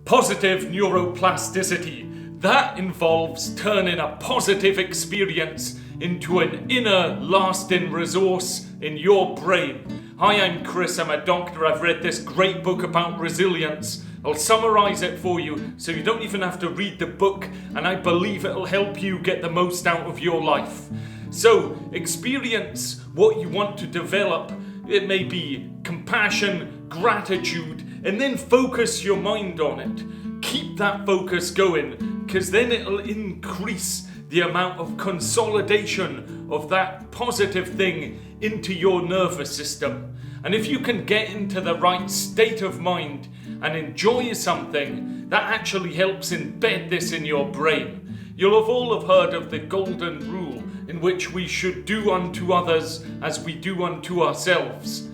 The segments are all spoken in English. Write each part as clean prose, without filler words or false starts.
Positive neuroplasticity. That involves turning a positive experience into an inner lasting resource in your brain. Hi, I'm Chris, I'm a doctor. I've read this great book about resilience. I'll summarize it for you so you don't even have to read the book, and I believe it'll help you get the most out of your life. So, experience what you want to develop. It may be compassion, gratitude, and then focus your mind on it. Keep that focus going, because then it'll increase the amount of consolidation of that positive thing into your nervous system. And if you can get into the right state of mind and enjoy something, that actually helps embed this in your brain. You'll have all have heard of the golden rule, in which we should do unto others as we do unto ourselves.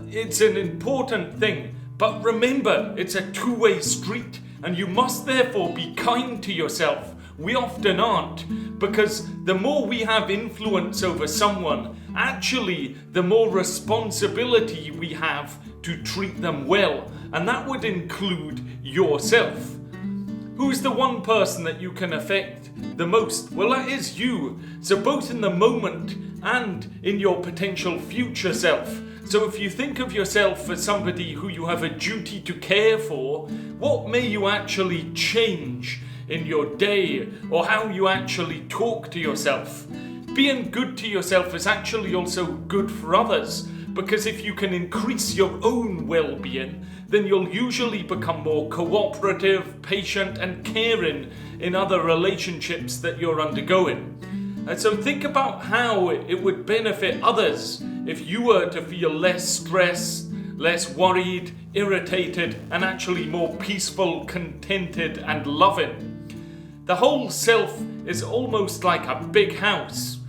It's an important thing, but remember, it's a two-way street, and you must therefore be kind to yourself. We often aren't, because the more we have influence over someone, actually the more responsibility we have to treat them well, and that would include yourself. Who's the one person that you can affect the most? Well, that is you. So both in the moment and in your potential future self. So if you think of yourself as somebody who you have a duty to care for, what may you actually change in your day, or how you actually talk to yourself? Being good to yourself is actually also good for others, because if you can increase your own well-being, then you'll usually become more cooperative, patient, and caring in other relationships that you're undergoing. And so think about how it would benefit others if you were to feel less stressed, less worried, irritated, and actually more peaceful, contented, and loving. The whole self is almost like a big house.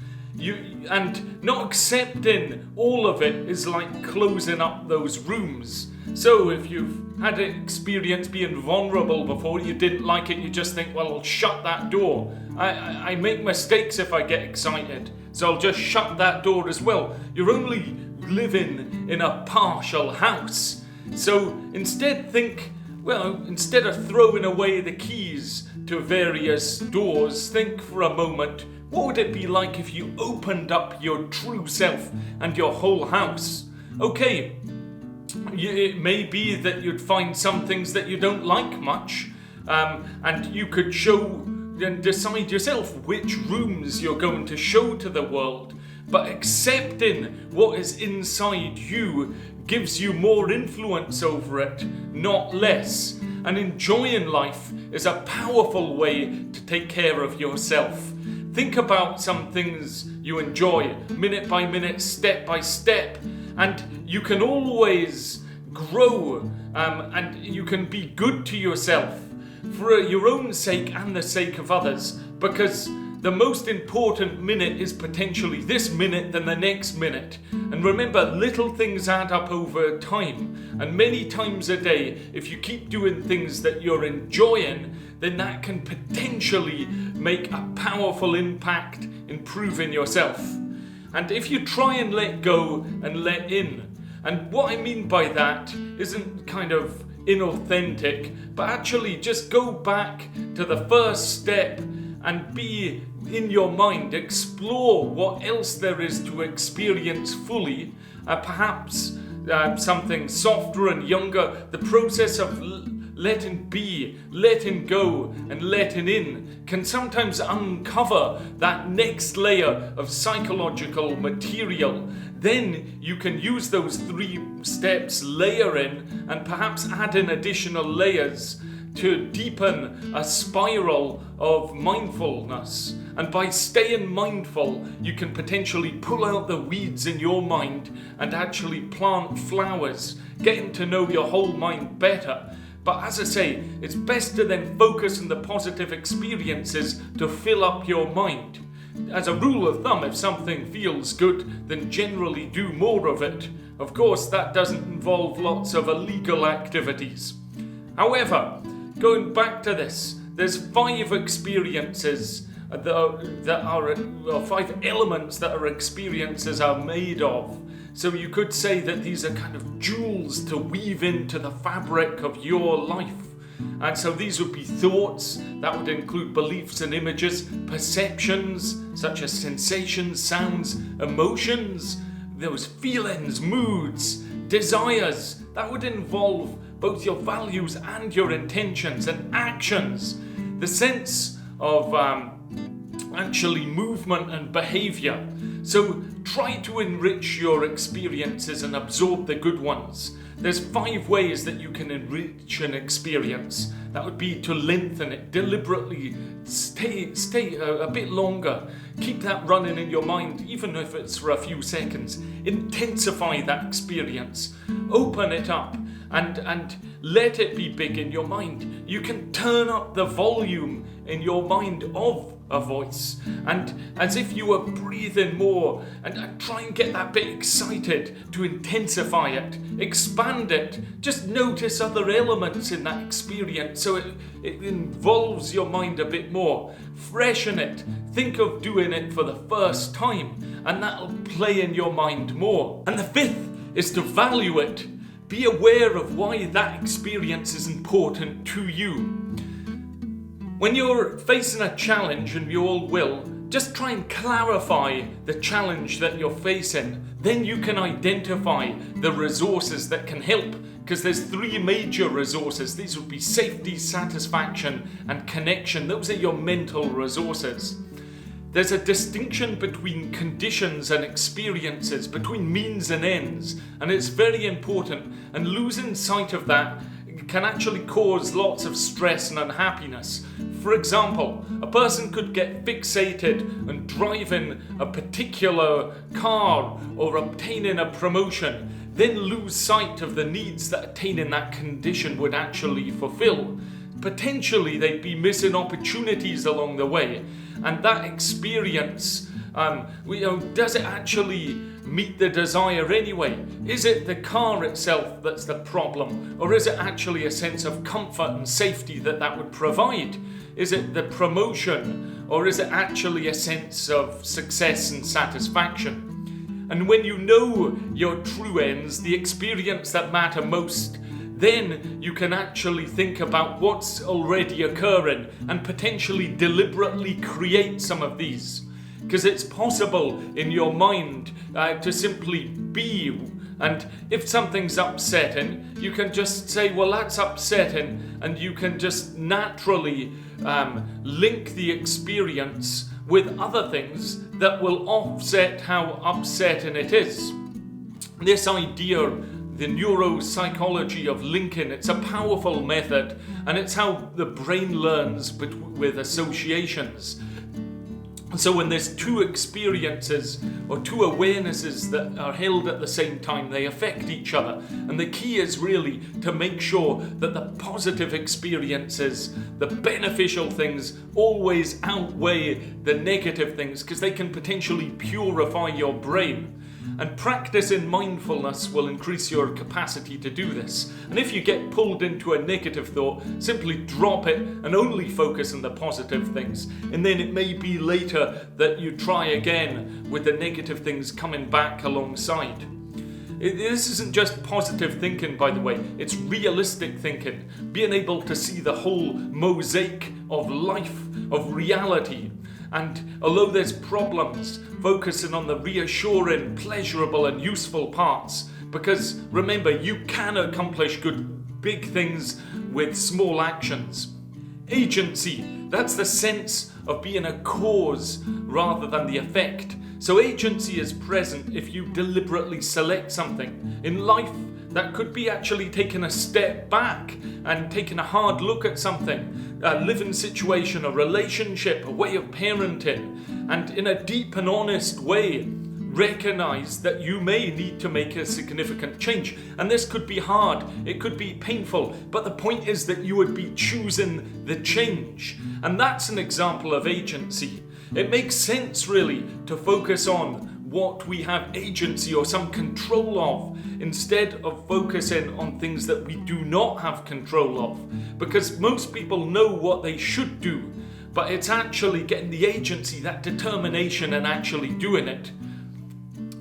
And not accepting all of it is like closing up those rooms. So if you've had an experience being vulnerable before, you didn't like it, you just think, well, I'll shut that door. I make mistakes if I get excited, so I'll just shut that door as well. You're only living in a partial house. So instead instead of throwing away the keys to various doors, think for a moment, what would it be like if you opened up your true self and your whole house? Okay, it may be that you'd find some things that you don't like much, and you could show and decide yourself which rooms you're going to show to the world. But accepting what is inside you gives you more influence over it, not less. And enjoying life is a powerful way to take care of yourself. Think about some things you enjoy, minute by minute, step by step, and you can always grow, and you can be good to yourself for your own sake and the sake of others, because the most important minute is potentially this minute than the next minute. And remember, little things add up over time, and many times a day, if you keep doing things that you're enjoying, then that can potentially make a powerful impact improving yourself. And if you try and let go and let in, and what I mean by that isn't kind of inauthentic, but actually just go back to the first step and be in your mind, explore what else there is to experience fully, perhaps something softer and younger. The process of letting be, letting go, and letting in can sometimes uncover that next layer of psychological material. Then you can use those 3 steps, layer in, and perhaps add in additional layers to deepen a spiral of mindfulness. And by staying mindful, you can potentially pull out the weeds in your mind and actually plant flowers, getting to know your whole mind better. But as I say, it's best to then focus on the positive experiences to fill up your mind. As a rule of thumb, if something feels good, then generally do more of it. Of course, that doesn't involve lots of illegal activities. However, going back to this, there's 5 experiences that are 5 elements that our experiences are made of. So you could say that these are kind of jewels to weave into the fabric of your life. And so these would be thoughts, that would include beliefs and images, perceptions, such as sensations, sounds, emotions, those feelings, moods, desires. That would involve both your values and your intentions, and actions, the sense of actually movement and behavior. So try to enrich your experiences and absorb the good ones. There's 5 ways that you can enrich an experience. That would be to lengthen it, deliberately stay a bit longer. Keep that running in your mind, even if it's for a few seconds. Intensify that experience. Open it up and let it be big in your mind. You can turn up the volume in your mind of a voice, and as if you were breathing more, and try and get that bit excited to intensify it, expand it. Just notice other elements in that experience so it involves your mind a bit more. Freshen it. Think of doing it for the first time, and that'll play in your mind more. And the 5th is to value it. Be aware of why that experience is important to you. When you're facing a challenge, and you all will, just try and clarify the challenge that you're facing. Then you can identify the resources that can help, because there's 3 major resources. These would be safety, satisfaction, and connection. Those are your mental resources. There's a distinction between conditions and experiences, between means and ends, and it's very important. And losing sight of that can actually cause lots of stress and unhappiness. For example, a person could get fixated on driving a particular car or obtaining a promotion, then lose sight of the needs that attaining that condition would actually fulfill. Potentially they'd be missing opportunities along the way, and that experience, does it actually meet the desire anyway? Is it the car itself that's the problem, or is it actually a sense of comfort and safety that would provide? Is it the promotion, or is it actually a sense of success and satisfaction? And when you know your true ends, the experience that matter most, then you can actually think about what's already occurring and potentially deliberately create some of these. Because it's possible in your mind to simply be, and if something's upsetting, you can just say, well, that's upsetting, and you can just naturally link the experience with other things that will offset how upsetting it is. This idea, the neuropsychology of linking, it's a powerful method, and it's how the brain learns with associations. So when there's 2 experiences or 2 awarenesses that are held at the same time, they affect each other. And the key is really to make sure that the positive experiences, the beneficial things, always outweigh the negative things, because they can potentially purify your brain. And practice in mindfulness will increase your capacity to do this. And if you get pulled into a negative thought, simply drop it and only focus on the positive things. And then it may be later that you try again with the negative things coming back alongside. This isn't just positive thinking, by the way. It's realistic thinking. Being able to see the whole mosaic of life, of reality. And although there's problems, focusing on the reassuring, pleasurable and useful parts. Because remember, you can accomplish big things with small actions. Agency, that's the sense of being a cause rather than the effect. So agency is present if you deliberately select something. In life, that could be actually taking a step back and taking a hard look at something, a living situation, a relationship, a way of parenting, and in a deep and honest way, recognize that you may need to make a significant change. And this could be hard, it could be painful, but the point is that you would be choosing the change. And that's an example of agency. It makes sense really to focus on what we have agency or some control of, instead of focusing on things that we do not have control of. Because most people know what they should do, but it's actually getting the agency, that determination, and actually doing it.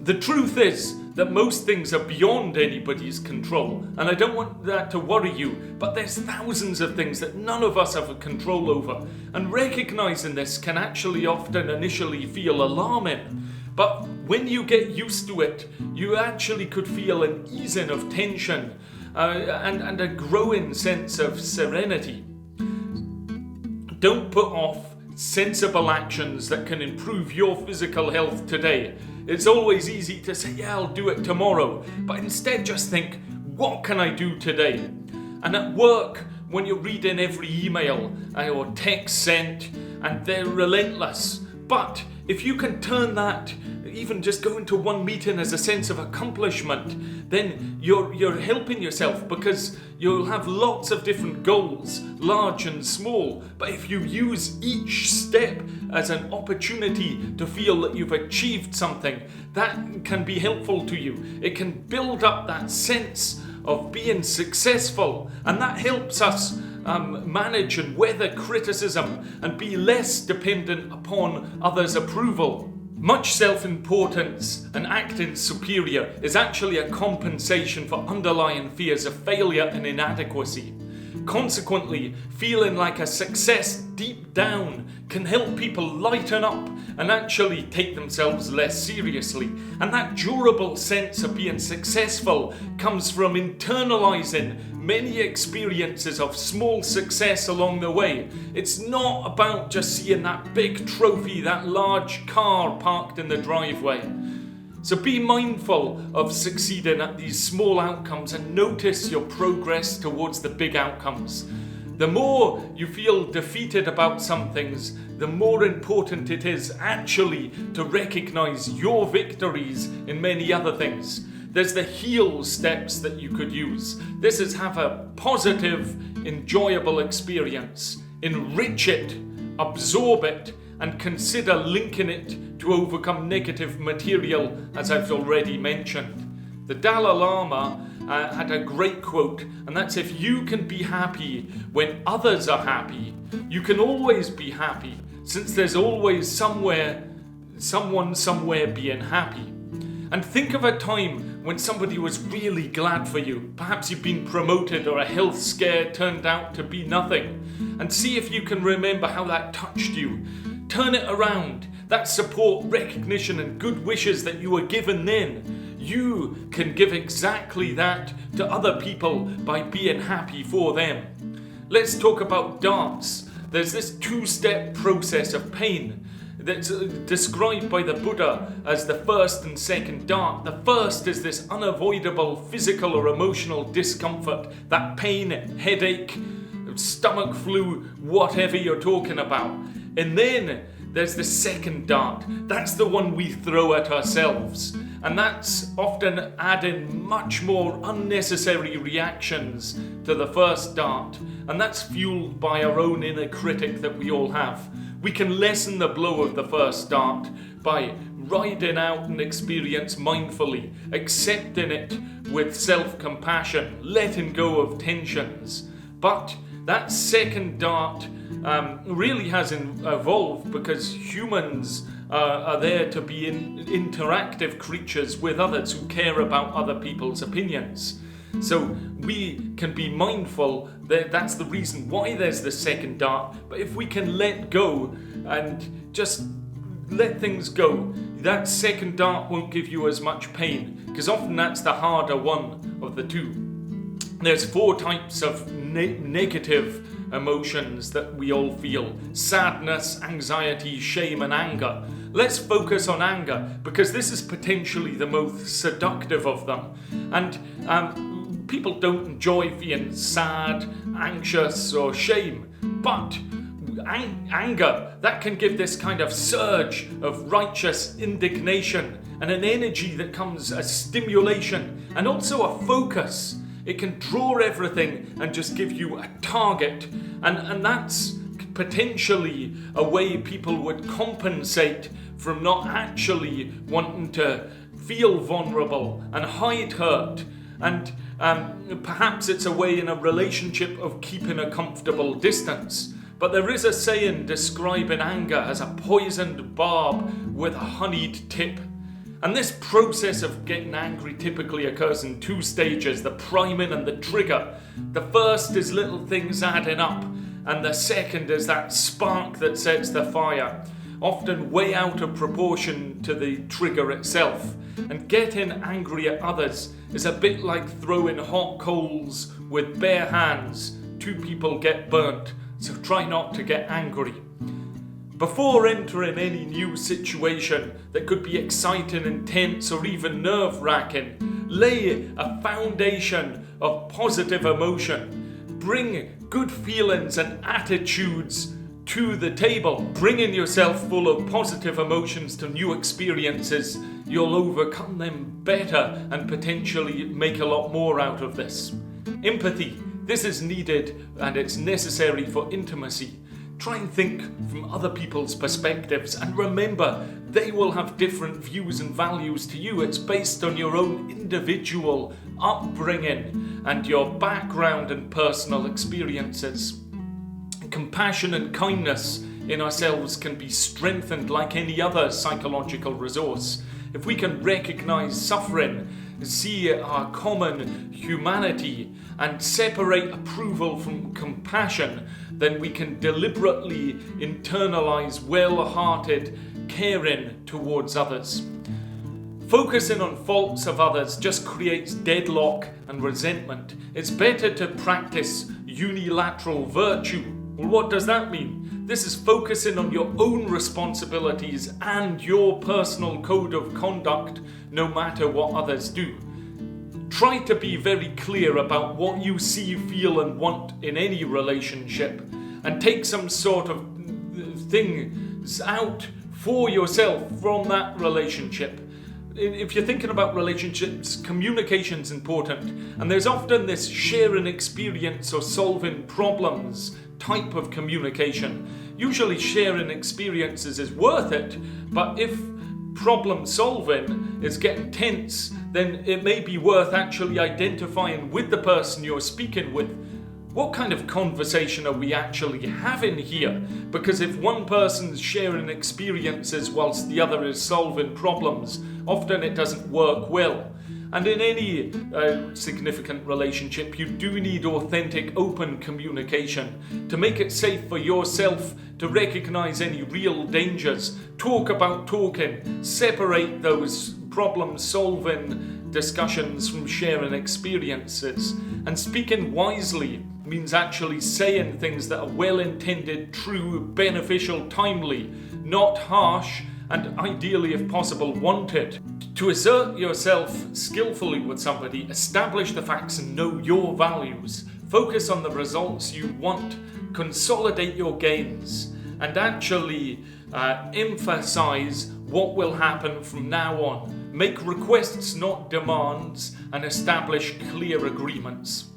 The truth is that most things are beyond anybody's control, and I don't want that to worry you, but there's thousands of things that none of us have control over, and recognizing this can actually often initially feel alarming. But when you get used to it, you actually could feel an easing of tension and a growing sense of serenity. Don't put off sensible actions that can improve your physical health today. It's always easy to say, yeah, I'll do it tomorrow. But instead just think, what can I do today? And at work, when you're reading every email or text sent, and they're relentless. But if you can turn that, even just going to one meeting as a sense of accomplishment, then you're helping yourself, because you'll have lots of different goals, large and small. But if you use each step as an opportunity to feel that you've achieved something, that can be helpful to you. It can build up that sense of being successful, and that helps us manage and weather criticism and be less dependent upon others' approval. Much self-importance and acting superior is actually a compensation for underlying fears of failure and inadequacy. Consequently, feeling like a success deep down can help people lighten up and actually take themselves less seriously. And that durable sense of being successful comes from internalizing many experiences of small success along the way. It's not about just seeing that big trophy, that large car parked in the driveway. So be mindful of succeeding at these small outcomes and notice your progress towards the big outcomes. The more you feel defeated about some things, the more important it is actually to recognize your victories in many other things. There's the heal steps that you could use. This is have a positive, enjoyable experience. Enrich it, absorb it, and consider linking it to overcome negative material, as I've already mentioned. The Dalai Lama had a great quote, and that's, if you can be happy when others are happy, you can always be happy, since there's always someone somewhere being happy. And think of a time when somebody was really glad for you. Perhaps you've been promoted or a health scare turned out to be nothing. And see if you can remember how that touched you. Turn it around. That support, recognition and good wishes that you were given then, you can give exactly that to other people by being happy for them. Let's talk about darts. There's this two-step process of pain that's described by the Buddha as the first and second dart. The first is this unavoidable physical or emotional discomfort, that pain, headache, stomach flu, whatever you're talking about. And then there's the second dart. That's the one we throw at ourselves. And that's often adding much more unnecessary reactions to the first dart. And that's fueled by our own inner critic that we all have. We can lessen the blow of the first dart by riding out an experience mindfully, accepting it with self-compassion, letting go of tensions. But that second dart really has evolved because humans are there to be interactive creatures with others who care about other people's opinions. So we can be mindful that that's the reason why there's the second dart. But if we can let go and just let things go, that second dart won't give you as much pain, because often that's the harder one of the two. There's 4 types of negative emotions that we all feel: sadness, anxiety, shame and anger. Let's focus on anger, because this is potentially the most seductive of them. And people don't enjoy being sad, anxious or shame, but anger, that can give this kind of surge of righteous indignation and an energy that comes as stimulation and also a focus. It can draw everything and just give you a target, and that's potentially a way people would compensate from not actually wanting to feel vulnerable and hide hurt. And perhaps it's a way in a relationship of keeping a comfortable distance. But there is a saying describing anger as a poisoned barb with a honeyed tip. And this process of getting angry typically occurs in two stages, the priming and the trigger. The first is little things adding up, and the second is that spark that sets the fire, often way out of proportion to the trigger itself. And getting angry at others is a bit like throwing hot coals with bare hands. Two people get burnt, so try not to get angry. Before entering any new situation that could be exciting, intense, or even nerve-wracking, lay a foundation of positive emotion. Bring good feelings and attitudes to the table. Bringing yourself full of positive emotions to new experiences, you'll overcome them better and potentially make a lot more out of this. Empathy. This is needed and it's necessary for intimacy. Try and think from other people's perspectives, and remember, they will have different views and values to you. It's based on your own individual upbringing and your background and personal experiences. Compassion and kindness in ourselves can be strengthened like any other psychological resource. If we can recognize suffering, see our common humanity, and separate approval from compassion, then we can deliberately internalize well-hearted caring towards others. Focusing on faults of others just creates deadlock and resentment. It's better to practice unilateral virtue. Well, what does that mean? This is focusing on your own responsibilities and your personal code of conduct, no matter what others do. Try to be very clear about what you see, feel, and want in any relationship, and take some sort of things out for yourself from that relationship. If you're thinking about relationships, communication's important, and there's often this sharing experience or solving problems type of communication. Usually sharing experiences is worth it, but if problem solving is getting tense, then it may be worth actually identifying with the person you're speaking with. What kind of conversation are we actually having here? Because if one person's sharing experiences whilst the other is solving problems, often it doesn't work well. And in any significant relationship, you do need authentic, open communication to make it safe for yourself to recognize any real dangers. Talk about talking, separate those problem-solving discussions from sharing experiences. And speaking wisely means actually saying things that are well-intended, true, beneficial, timely, not harsh, and ideally, if possible, wanted. To assert yourself skillfully with somebody, establish the facts and know your values. Focus on the results you want, consolidate your gains, and actually emphasize what will happen from now on. Make requests, not demands, and establish clear agreements.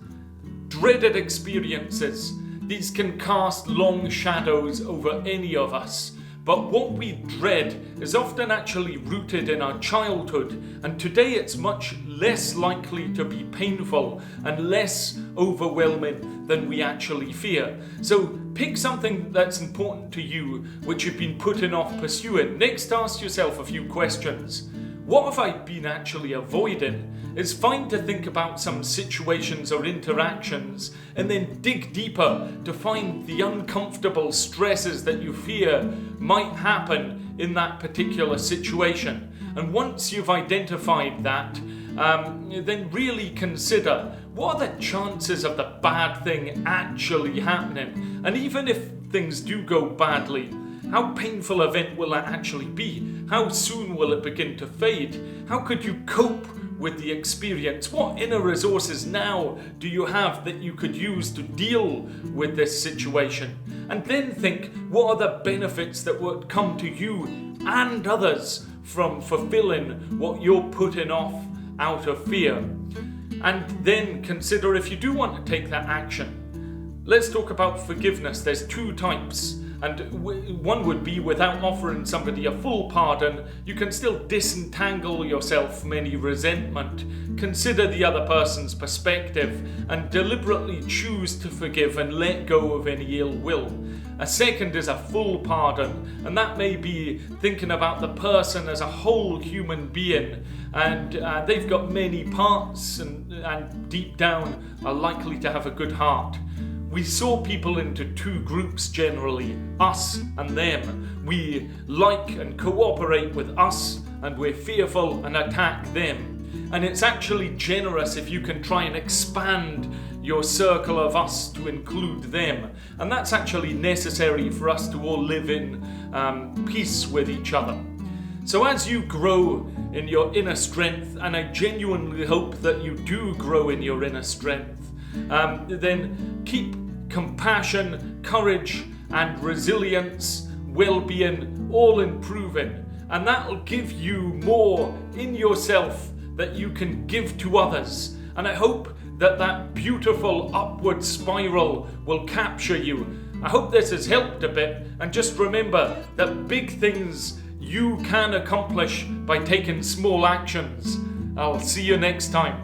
Dreaded experiences. These can cast long shadows over any of us. But what we dread is often actually rooted in our childhood, and today it's much less likely to be painful and less overwhelming than we actually fear. So pick something that's important to you, which you've been putting off pursuing. Next, ask yourself a few questions. What have I been actually avoiding? It's fine to think about some situations or interactions and then dig deeper to find the uncomfortable stresses that you fear might happen in that particular situation. And once you've identified that, then really consider what are the chances of the bad thing actually happening? And even if things do go badly, how painful an event will it actually be? How soon will it begin to fade? How could you cope with the experience? What inner resources now do you have that you could use to deal with this situation? And then think, what are the benefits that would come to you and others from fulfilling what you're putting off out of fear? And then consider if you do want to take that action. Let's talk about forgiveness. There's two types. And one would be, without offering somebody a full pardon, you can still disentangle yourself from any resentment, consider the other person's perspective, and deliberately choose to forgive and let go of any ill will. A second is a full pardon, and that may be thinking about the person as a whole human being, and they've got many parts and deep down are likely to have a good heart. We saw people into two groups generally, us and them. We like and cooperate with us, and we're fearful and attack them. And it's actually generous if you can try and expand your circle of us to include them. And that's actually necessary for us to all live in peace with each other. So as you grow in your inner strength, and I genuinely hope that you do grow in your inner strength, then keep compassion, courage, and resilience, well-being, all improving. And that'll give you more in yourself that you can give to others. And I hope that that beautiful upward spiral will capture you. I hope this has helped a bit. And just remember that big things you can accomplish by taking small actions. I'll see you next time.